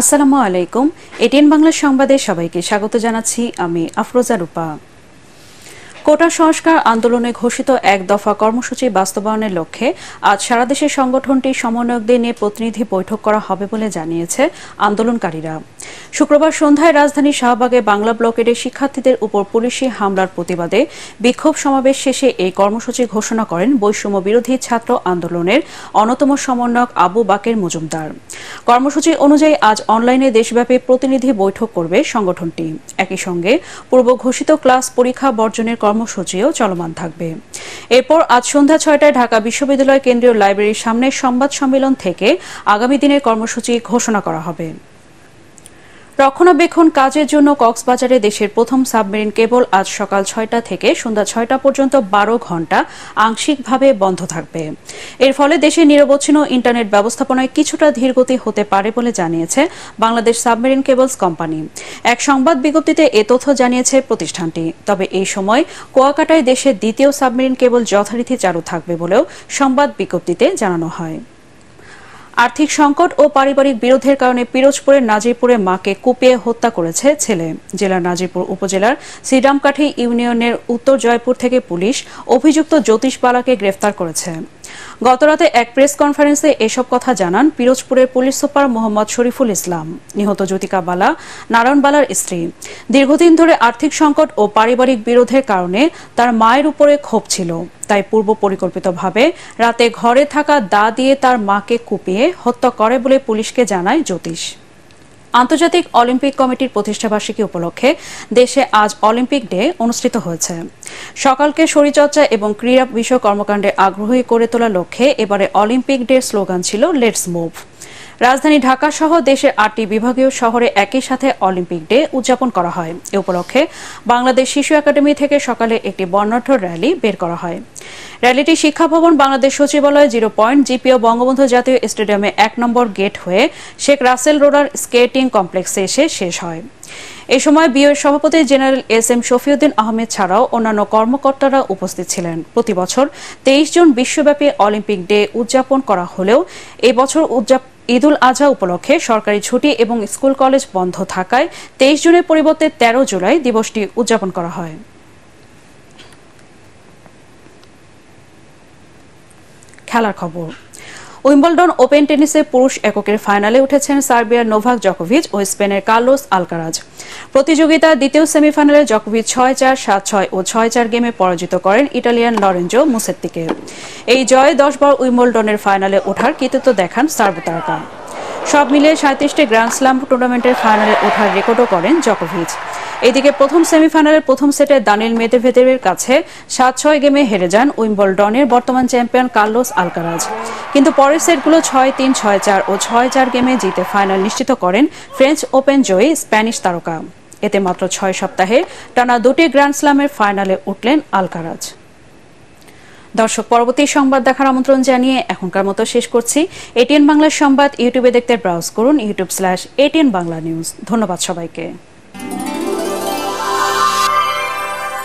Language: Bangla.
আসসালামু আলাইকুম। এটিএন বাংলা সংবাদে সবাইকে স্বাগত জানাচ্ছি আমি আফরোজা রূপা। কোটা সংস্কার আন্দোলনে ঘোষিত এক দফা কর্মসূচি বাস্তবায়নের লক্ষ্যে আজ সারা দেশের সংগঠনটির সমন্বয়কদের নিয়ে প্রতিনিধি বৈঠক করা হবে বলে জানিয়েছে আন্দোলনকারীরা। শুক্রবার সন্ধ্যায় রাজধানীর শাহবাগে বাংলা ব্লকের শিক্ষার্থীদের উপর পুলিশি হামলার প্রতিবাদে বিক্ষোভ সমাবেশ শেষে এই কর্মসূচি ঘোষণা করেন বৈষম্য বিরোধী ছাত্র আন্দোলনের অন্যতম সমন্বয়ক আবু বাকের মজুমদার। কর্মসূচি অনুযায়ী আজ অনলাইনে দেশব্যাপী প্রতিনিধি বৈঠক করবে সংগঠনটি। একই সঙ্গে পূর্ব ঘোষিত ক্লাস পরীক্ষা বর্জনের কর্মসূচিও চলমান থাকবে। এরপর আজ সন্ধ্যা ৬টায় ঢাকা বিশ্ববিদ্যালয় কেন্দ্রীয় লাইব্রেরির সামনে সংবাদ সম্মেলন থেকে আগামী দিনের কর্মসূচি ঘোষণা করা হবে। রক্ষণাবেক্ষণ কাজের জন্য কক্সবাজারে দেশের প্রথম সাবমেরিন কেবল আজ সকাল ৬টা থেকে সন্ধ্যা ৬টা পর্যন্ত ১২ ঘণ্টা আংশিকভাবে বন্ধ থাকবে। এর ফলে দেশের নিরবচ্ছিন্ন ইন্টারনেট ব্যবস্থাপনায় কিছুটা ধীরগতি হতে পারে বলে জানিয়েছে বাংলাদেশ সাবমেরিন কেবলস কোম্পানি। এক সংবাদ বিজ্ঞপ্তিতে এ তথ্য জানিয়েছে প্রতিষ্ঠানটি। তবে এই সময় কুয়াকাটায় দেশের দ্বিতীয় সাবমেরিন কেবল যথারীতি চালু থাকবে বলেও সংবাদ বিজ্ঞপ্তিতে জানানো হয়। আর্থিক সংকট ও পারিবারিক বিরোধের কারণে পিরোজপুরের নাজিরপুরে মাকে কুপিয়ে হত্যা করেছে ছেলে। জেলার নাজিরপুর উপজেলার শ্রীরামকাঠি ইউনিয়নের উত্তর জয়পুর থেকে পুলিশ অভিযুক্ত জ্যোতিষ বালাকে গ্রেফতার করেছে। গতরাতে এক প্রেস কনফারেন্সে এসব কথা জানান পিরোজপুরের পুলিশ সুপার মোহাম্মদ শরীফুল ইসলাম। নিহত জ্যোতিকা বালা নারায়ণ বালার স্ত্রী। দীর্ঘদিন ধরে আর্থিক সংকট ও পারিবারিক বিরোধের কারণে তার মায়ের উপরে ক্ষোভ ছিল। তাই পূর্ব পরিকল্পিতভাবে রাতে ঘরে থাকা দা দিয়ে তার মাকে কুপিয়ে হত্যা করে বলে পুলিশকে জানায় জ্যোতিষ। আন্তর্জাতিক অলিম্পিক কমিটির প্রতিষ্ঠাবার্ষিকী উপলক্ষে দেশে আজ অলিম্পিক ডে অনুষ্ঠিত হয়েছে। সকালকে শরীরচর্চা এবং ক্রীড়া বিষয়ক কর্মকাণ্ডে আগ্রহী করে তোলার লক্ষ্যে এবারে অলিম্পিক ডে স্লোগান ছিল লেটস মুভ। রাজধানী ঢাকা সহ দেশের ৮টি বিভাগীয় শহরে একই সাথে অলিম্পিক ডে উদযাপন করা হয়। এ উপলক্ষে বাংলাদেশ শিশু একাডেমি থেকে সকালে একটি বর্ণাঢ্য র্যালি বের করা হয়। র্যালিটি শিক্ষা ভবন, বাংলাদেশ সচিবালয়, 0 পয়েন্ট, জিপিও, বঙ্গবন্ধু জাতীয় স্টেডিয়ামে ১ নম্বর গেট হয়ে শেখ রাসেল রোলার স্কেটিং কমপ্লেক্সে এসে শেষ হয়। এ সময় বিওর সভাপতি জেনারেল এস.এম. শফিউদ্দিন আহমেদ ছাড়াও অন্যান্য কর্মকর্তারা উপস্থিত ছিলেন। প্রতি বছর ২৩ জুন বিশ্বব্যাপী অলিম্পিক ডে উদযাপন করা হলেও এবছর ঈদুল আজহা উপলক্ষে সরকারি ছুটি এবং স্কুল কলেজ বন্ধ থাকায় ২৩ জুনের পরিবর্তে ১৩ জুলাই দিবসটি উদযাপন করা হয়। খেলার খবর। উইম্বলডন ওপেন টেনিসে পুরুষ এককের ফাইনালে উঠেছেন সার্বিয়ার নোভাক জকোভিচ ও স্পেনের কার্লোস আলকারাজ। প্রতিযোগিতার দ্বিতীয় সেমিফাইনালে জকোভিচ ৬-৪, ৭-৬ ও ৬-৪ গেমে পরাজিত করেন ইটালিয়ান লরেঞ্জো মুসেত্তিকে। এই জয়ে ১০ বার উইম্বলডনের ফাইনালে ওঠার কৃতিত্ব দেখান সার্ব তারকা। সব মিলিয়ে ৩৭টি গ্র্যান্ড স্ল্যাম টুর্নামেন্টের ফাইনালে ওঠার রেকর্ডও করেন জকোভিচ। এদিকে প্রথম সেমিফাইনালের প্রথম সেটে দানিল মেদভেদেভের কাছে ৭-৬ গেমে হেরে যান উইম্বলডনের বর্তমান চ্যাম্পিয়ন কার্লোস আলকারাজ। কিন্তু পরের সেটগুলো ৬-৩, ৬-৪ ও ৬-৪ গেমে জিতে ফাইনাল নিশ্চিত করেন ফ্রেঞ্চ ওপেন জয়ী স্প্যানিশ তারকা। এতে মাত্র ৬ সপ্তাহে টানা ২টি গ্র্যান্ড স্ল্যামের ফাইনালে উঠলেন আলকারাজ। দর্শক, পরবর্তী সংবাদ দেখার আমন্ত্রণ জানিয়ে এখনকার মতো শেষ করছি। এটিএন বাংলার সংবাদ ইউটিউবে দেখতে ব্রাউজ করুন youtube/ATN Bangla News। ধন্যবাদ সবাইকে।